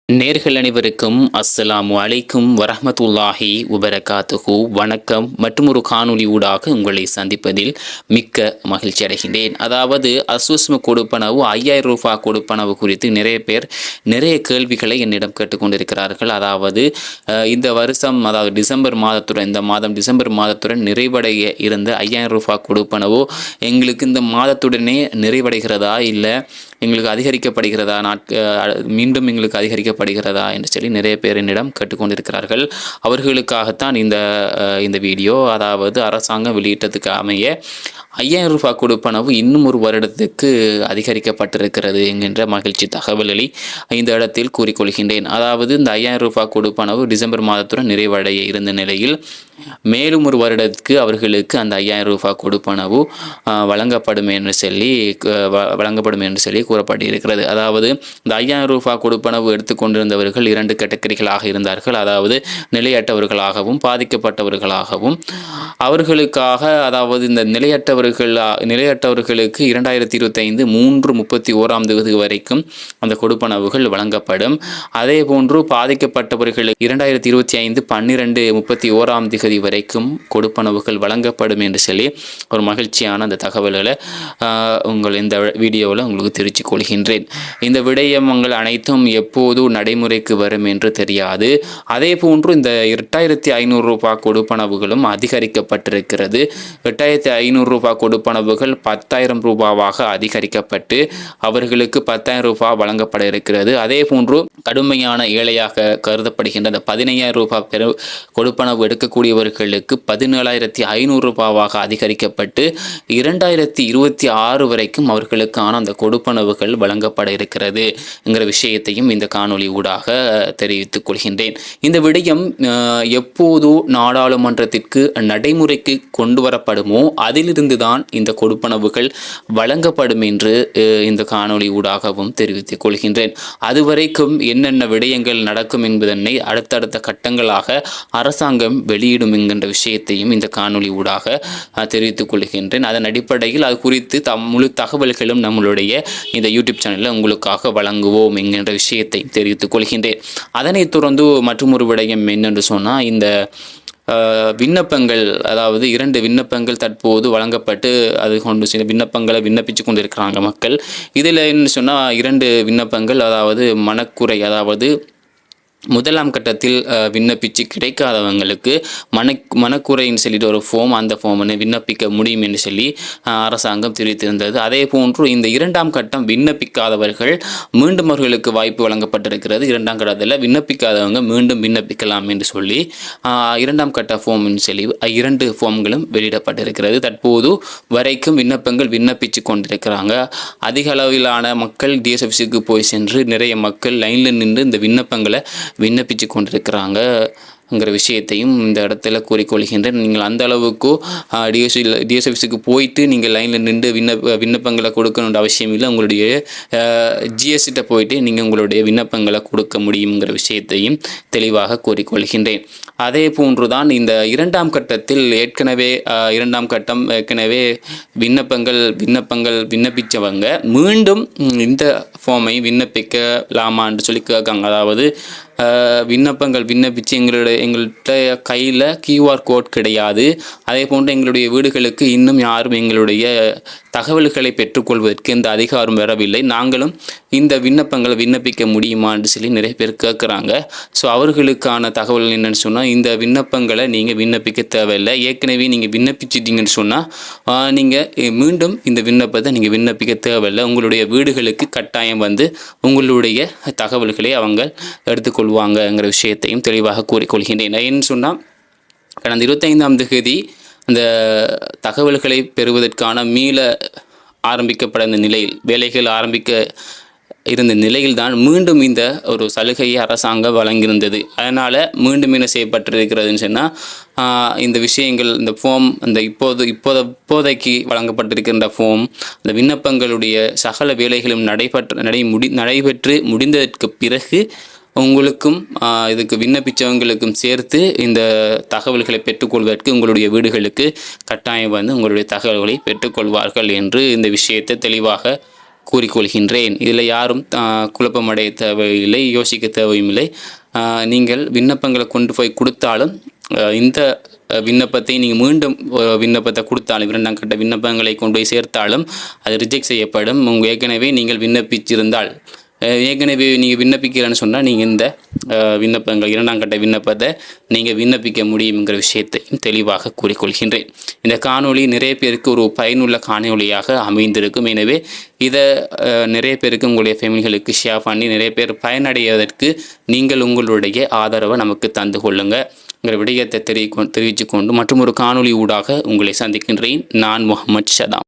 நேர்கள் அனைவருக்கும் அஸ்ஸலாமு அலைக்கும் வரஹ்மத்துல்லாஹி வபரகாத்துஹு. வணக்கம். மற்றும் ஒரு காணொளி ஊடாக உங்களை சந்திப்பதில் மிக்க மகிழ்ச்சி அடைகின்றேன். அதாவது அஸ்வஸ்ம கொடுப்பனவு 5000 ரூபாய் கொடுப்பனவு குறித்து நிறைய பேர் நிறைய கேள்விகளை என்னிடம் கேட்டுக்கொண்டிருக்கிறார்கள். அதாவது இந்த வருஷம், அதாவது இந்த மாதம் டிசம்பர் மாதத்துடன் நிறைவடைய இருந்த 5000 ரூபாய் கொடுப்பனவு எங்களுக்கு இந்த மாதத்துடனே நிறைவடைகிறதா, இல்லை எங்களுக்கு அதிகரிக்கப்படுகிறதா, மீண்டும் எங்களுக்கு அதிகரிக்கப்படுகிறதா என்று சொல்லி நிறைய பேர் என்னிடம் கேட்டுக்கொண்டிருக்கிறார்கள். அவர்களுக்காகத்தான் இந்த வீடியோ. அதாவது அரசாங்கம் வெளியிட்டதுக்கு அமைய 5000 ரூபாய் கொடுப்பனவு இன்னும் ஒரு வருடத்துக்கு அதிகரிக்கப்பட்டிருக்கிறது என்கின்ற மகிழ்ச்சி தகவல்களை இந்த இடத்தில் கூறிக்கொள்கின்றேன். அதாவது இந்த 5000 ரூபாய் கொடுப்பனவு டிசம்பர் மாதத்துடன் நிறைவடைய இருந்த நிலையில் மேலும் ஒரு வருடத்துக்கு அவர்களுக்கு அந்த 5000 ரூபாய் கொடுப்பனவு வழங்கப்படும் என்று சொல்லி கூறப்பட்டிருக்கிறது. அதாவது இந்த 5000 ரூபாய் கொடுப்பனவு எடுத்துக்கொண்டிருந்தவர்கள் 2 கேட்டகரிகளாக இருந்தார்கள். அதாவது நிலையற்றவர்களாகவும் பாதிக்கப்பட்டவர்களாகவும். அவர்களுக்காக, அதாவது இந்த நிலையற்றவர்களுக்கு 2025 3/31 வரைக்கும் அந்த கொடுப்பனவுகள் வழங்கப்படும். அதே போன்று பாதிக்கப்பட்டவர்களுக்கு 2025 12/31 வரைக்கும் கொடுப்பனவுகள் வழங்கப்படும் என்று சொல்லி ஒரு மகிழ்ச்சியான அந்த தகவல்களை உங்கள் இந்த வீடியோவில் உங்களுக்கு தெரிவித்துக் கொள்கின்றேன். இந்த விடயங்கள் அனைத்தும் எப்போது நடைமுறைக்கு வரும் என்று தெரியாது. அதே போன்று இந்த 8500 ரூபாய் கொடுப்பனவுகளும் அதிகரிக்கப்பட்டிருக்கிறது. 8500 ரூபாய் கொடுப்பனவுகள் 10,000 ரூபாவாக அதிகரிக்கப்பட்டு அவர்களுக்கு 10,000 ரூபாய் வழங்கப்பட இருக்கிறது. அதே போன்று கடுமையான ஏழையாக கருதப்படுகின்ற அந்த 15,000 ரூபாய் கொடுப்பனவு எடுக்கக்கூடியவர்களுக்கு 17,500 ரூபாவாக அதிகரிக்கப்பட்டு 2026 வரைக்கும் அவர்களுக்கான அந்த கொடுப்பனவுகள் வழங்கப்பட இருக்கிறது என்கிற விஷயத்தையும் இந்த காணொளி ஊடாக தெரிவித்துக் கொள்கின்றேன். இந்த விடயம் எப்போது நாடாளுமன்றத்திற்கு நடைமுறைக்கு கொண்டு வரப்படுமோ அதிலிருந்து தான் இந்த கொடுப்பனவுகள் வழங்கப்படும் என்று இந்த காணொளி ஊடாகவும் தெரிவித்துக் கொள்கின்றேன். அதுவரைக்கும் என்னென்ன விடயங்கள் நடக்கும் என்பதனை அடுத்தடுத்த கட்டங்களாக அரசாங்கம் வெளியிடும் என்கின்ற விஷயத்தையும் இந்த காணொளி ஊடாக தெரிவித்துக் கொள்கின்றேன். அதன் அடிப்படையில் அது குறித்து முழு தகவல்களும் நம்மளுடைய இந்த யூடியூப் சேனலில் உங்களுக்காக வழங்குவோம் என்கின்ற விஷயத்தை தெரிவித்துக் கொள்கின்றேன். அதனைத் தொடர்ந்து மற்றொரு விடயம் என்னென்று சொன்னால், இந்த விண்ணப்பங்கள், அதாவது 2 விண்ணப்பங்கள் தற்போது வழங்கப்பட்டு அது கொண்டு சில விண்ணப்பங்களை விண்ணப்பிச்சு கொண்டிருக்கிறாங்க மக்கள். இதில் என்ன சொன்னால் 2 விண்ணப்பங்கள், அதாவது மனக்குறை, அதாவது முதலாம் கட்டத்தில் விண்ணப்பிச்சு கிடைக்காதவங்களுக்கு மனக்குறைன்னு சொல்லிட்டு ஒரு ஃபார்ம், அந்த ஃபார்மை விண்ணப்பிக்க முடியும் என்று சொல்லி அரசாங்கம் தெரிவித்திருந்தது. அதே போன்று இந்த 2ஆம் கட்டம் விண்ணப்பிக்காதவர்கள் மீண்டும் அவர்களுக்கு வாய்ப்பு வழங்கப்பட்டிருக்கிறது. 2ஆம் கட்டத்தில் விண்ணப்பிக்காதவங்க மீண்டும் விண்ணப்பிக்கலாம் என்று சொல்லி 2ஆம் கட்ட ஃபார்ம்னு சொல்லி 2 ஃபார்ம்களும் வெளியிடப்பட்டிருக்கிறது. தற்போது வரைக்கும் விண்ணப்பங்கள் விண்ணப்பிச்சு கொண்டிருக்கிறாங்க. அதிக அளவிலான மக்கள் டிஎஸ் ஆஃபீஸுக்கு போய் சென்று நிறைய மக்கள் லைனில் நின்று இந்த விண்ணப்பங்களை விண்ணப்பிச்சு கொண்டிருக்கிறாங்கங்கிற விஷயத்தையும் இந்த இடத்துல கூறிக்கொள்கின்றேன். நீங்கள் அந்த அளவுக்கு டிஎஸ் ஆஃபீஸுக்கு போயிட்டு நீங்கள் லைனில் நின்று விண்ணப்பங்களை கொடுக்கணுன்ற அவசியம் இல்லை. உங்களுடைய ஜிஎஸ்டிட்ட போயிட்டு நீங்கள் உங்களுடைய விண்ணப்பங்களை கொடுக்க முடியுங்கிற விஷயத்தையும் தெளிவாக கூறிக்கொள்கின்றேன். அதே போன்று தான் இந்த 2ஆம் கட்டத்தில் ஏற்கனவே 2ஆம் கட்டம் ஏற்கனவே விண்ணப்பங்கள் விண்ணப்பித்தவங்க மீண்டும் இந்த ஃபார்மை விண்ணப்பிக்கலாமான்னு சொல்லி கேட்காங்க. அதாவது விண்ணப்பங்கள் விண்ணப்பித்து எங்கள்கிட்ட கையில் QR கோட் கிடையாது. அதே போன்று எங்களுடைய வீடுகளுக்கு இன்னும் யாரும் எங்களுடைய தகவல்களை பெற்றுக்கொள்வதற்கு இந்த அதிகாரம் வரவில்லை. நாங்களும் இந்த விண்ணப்பங்களை விண்ணப்பிக்க முடியுமான்னு சொல்லி நிறைய பேர் கேட்குறாங்க. ஸோ அவர்களுக்கான தகவல் என்னென்னு சொன்னால், இந்த விண்ணப்பங்களை நீங்கள் விண்ணப்பிக்க தேவையில்லை. ஏற்கனவே நீங்கள் விண்ணப்பிச்சிட்டிங்கன்னு சொன்னால் நீங்கள் மீண்டும் இந்த விண்ணப்பத்தை நீங்கள் விண்ணப்பிக்க தேவையில்லை. உங்களுடைய வீடுகளுக்கு கட்டாயம் வந்து உங்களுடைய தகவல்களை அவங்க எடுத்துக்கொள்வாங்கங்கிற விஷயத்தையும் தெளிவாக கூறிக்கொள்கின்றேன். ஏன்னு சொன்னால், கடந்த 25ஆம் தேதி அந்த தகவல்களை பெறுவதற்கான மீள ஆரம்பிக்கப்பட இந்த நிலையில், வேலைகள் ஆரம்பிக்க இருந்த நிலையில்தான் மீண்டும் இந்த ஒரு சலுகையை அரசாங்கம் வழங்கியிருந்தது. அதனால் மீண்டும் என்ன செய்யப்பட்டிருக்கிறதுன்னு சொன்னால், இந்த விஷயங்கள், இந்த ஃபார்ம், அந்த இப்போதைக்கு வழங்கப்பட்டிருக்கின்ற ஃபார்ம், அந்த விண்ணப்பங்களுடைய சகல வேலைகளும் நடைபெற்று முடிந்ததற்கு பிறகு உங்களுக்கும் இதுக்கு விண்ணப்பித்தவங்களுக்கும் சேர்த்து இந்த தகவல்களை பெற்றுக்கொள்வதற்கு உங்களுடைய வீடுகளுக்கு கட்டாயம் வந்து உங்களுடைய தகவல்களை பெற்றுக்கொள்வார்கள் என்று இந்த விஷயத்தை தெளிவாக கூறிக்கொள்கின்றேன். இதில் யாரும் குழப்பமடைய தேவையில்லை, யோசிக்க தேவையுமில்லை. நீங்கள் விண்ணப்பங்களை கொண்டு போய் கொடுத்தாலும் இந்த விண்ணப்பத்தை நீங்கள் மீண்டும் விண்ணப்பத்தை கொடுத்தாலும் 2ஆம் கட்ட விண்ணப்பங்களை கொண்டு போய் சேர்த்தாலும் அது ரிஜெக்ட் செய்யப்படும். ஏற்கனவே நீங்கள் விண்ணப்பிச்சிருந்தால், ஏற்கனவே நீங்கள் விண்ணப்பிக்கிறேன்னு சொன்னால் நீங்கள் இந்த விண்ணப்பங்கள் 2ஆம் கட்ட விண்ணப்பத்தை நீங்கள் விண்ணப்பிக்க முடியுங்கிற விஷயத்தையும் தெளிவாக கூறிக்கொள்கின்றேன். இந்த காணொளி நிறைய பேருக்கு ஒரு பயனுள்ள காணொளியாக அமைந்திருக்கும். எனவே இதை நிறைய பேருக்கு உங்களுடைய ஃபேமிலிகளுக்கு ஷேர் பண்ணி நிறைய பேர் பயனடைவதற்கு நீங்கள் உங்களுடைய ஆதரவை நமக்கு தந்து கொள்ளுங்கள். விடயத்தை தெரிவித்து கொண்டு மற்றும் ஒரு காணொளி ஊடாக உங்களை சந்திக்கின்றேன். நான் முகமது ஷதாம்.